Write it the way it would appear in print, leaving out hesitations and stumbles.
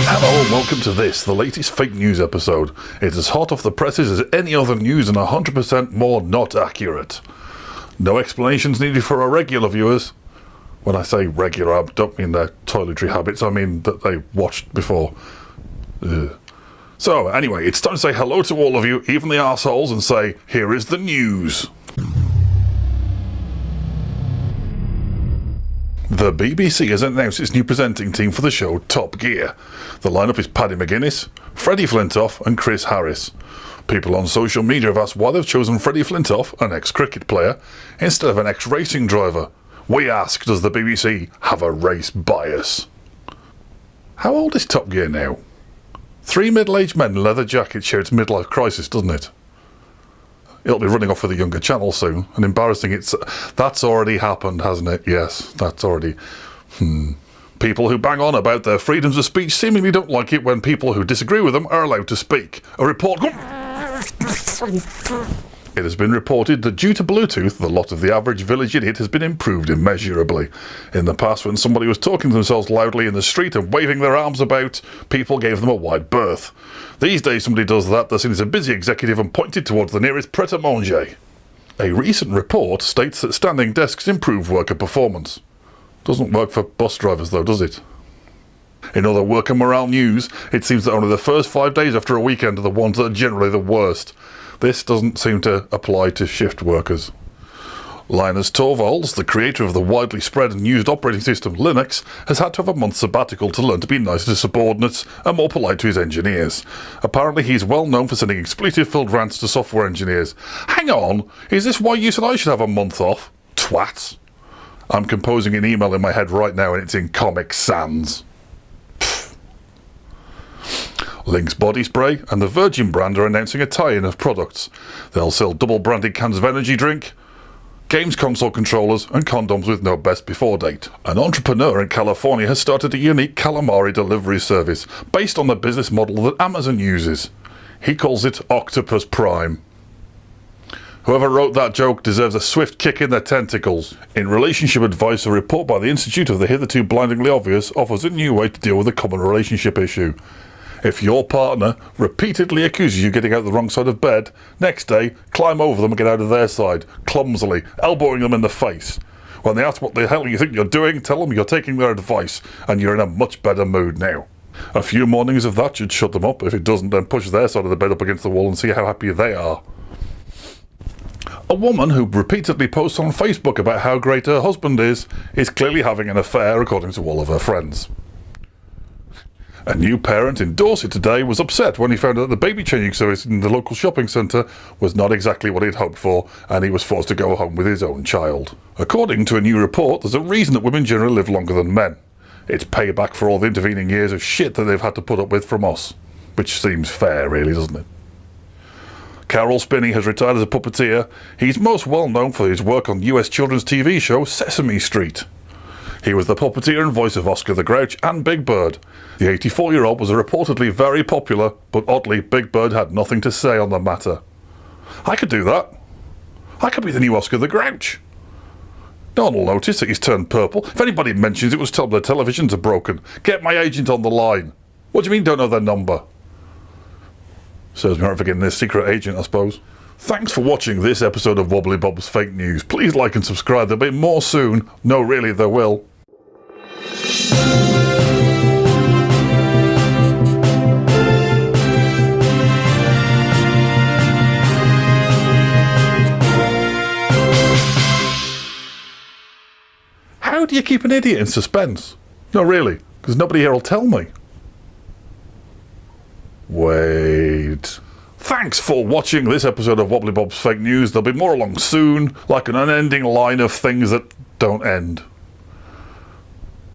Hello and welcome to this, the latest fake news episode. It's as hot off the presses as any other news and 100% more not accurate. No explanations needed for our regular viewers. When I say regular, I don't mean their toiletry habits, I mean that they watched before. Ugh. So, anyway, it's time to say hello to all of you, even the arseholes, and say, here is the news. The BBC has announced its new presenting team for the show Top Gear. The lineup is Paddy McGuinness, Freddie Flintoff and Chris Harris. People on social media have asked why they've chosen Freddie Flintoff, an ex-cricket player, instead of an ex-racing driver. We ask, does the BBC have a race bias? How old is Top Gear now? 3 middle-aged men in leather jackets share its midlife crisis, doesn't it? It'll be running off with a younger channel soon, and embarrassing that's already happened, hasn't it? Yes, that's already... People who bang on about their freedoms of speech seemingly don't like it when people who disagree with them are allowed to speak. A report... It has been reported that due to Bluetooth, the lot of the average village idiot has been improved immeasurably. In the past, when somebody was talking to themselves loudly in the street and waving their arms about, people gave them a wide berth. These days, somebody does that, they're seen as a busy executive and pointed towards the nearest pret-a-manger. A recent report states that standing desks improve worker performance. Doesn't work for bus drivers though, does it? In other worker morale news, it seems that only the first 5 days after a weekend are the ones that are generally the worst. This doesn't seem to apply to shift workers. Linus Torvalds, the creator of the widely spread and used operating system Linux, has had to have a month's sabbatical to learn to be nicer to subordinates and more polite to his engineers. Apparently he's well known for sending expletive-filled rants to software engineers. Hang on, is this why you said I should have a month off? Twats. I'm composing an email in my head right now and it's in Comic Sans. Lynx Body Spray and the Virgin brand are announcing a tie-in of products. They'll sell double-branded cans of energy drink, games console controllers and condoms with no best before date. An entrepreneur in California has started a unique calamari delivery service based on the business model that Amazon uses. He calls it Octopus Prime. Whoever wrote that joke deserves a swift kick in their tentacles. In relationship advice, a report by the Institute of the Hitherto Blindingly Obvious offers a new way to deal with a common relationship issue. If your partner repeatedly accuses you of getting out the wrong side of bed, next day, climb over them and get out of their side, clumsily, elbowing them in the face. When they ask what the hell you think you're doing, tell them you're taking their advice, and you're in a much better mood now. A few mornings of that should shut them up. If it doesn't, then push their side of the bed up against the wall and see how happy they are. A woman who repeatedly posts on Facebook about how great her husband is clearly having an affair, according to all of her friends. A new parent in Dorset today was upset when he found out that the baby changing service in the local shopping centre was not exactly what he'd hoped for, and he was forced to go home with his own child. According to a new report, there's a reason that women generally live longer than men. It's payback for all the intervening years of shit that they've had to put up with from us. Which seems fair, really, doesn't it? Carol Spinney has retired as a puppeteer. He's most well known for his work on US children's TV show Sesame Street. He was the puppeteer and voice of Oscar the Grouch and Big Bird. The 84-year-old was reportedly very popular, but oddly, Big Bird had nothing to say on the matter. I could do that. I could be the new Oscar the Grouch. No one will notice that he's turned purple. If anybody mentions it, was tell them the televisions are broken. Get my agent on the line. What do you mean don't know their number? Serves me right for getting this secret agent, I suppose. Thanks for watching this episode of Wobbly Bob's Fake News. Please like and subscribe. There'll be more soon. No, really, there will. How do you keep an idiot in suspense? No, really, because nobody here will tell me. Wait. Thanks for watching this episode of Wobbly Bob's Fake News. There'll be more along soon, like an unending line of things that don't end.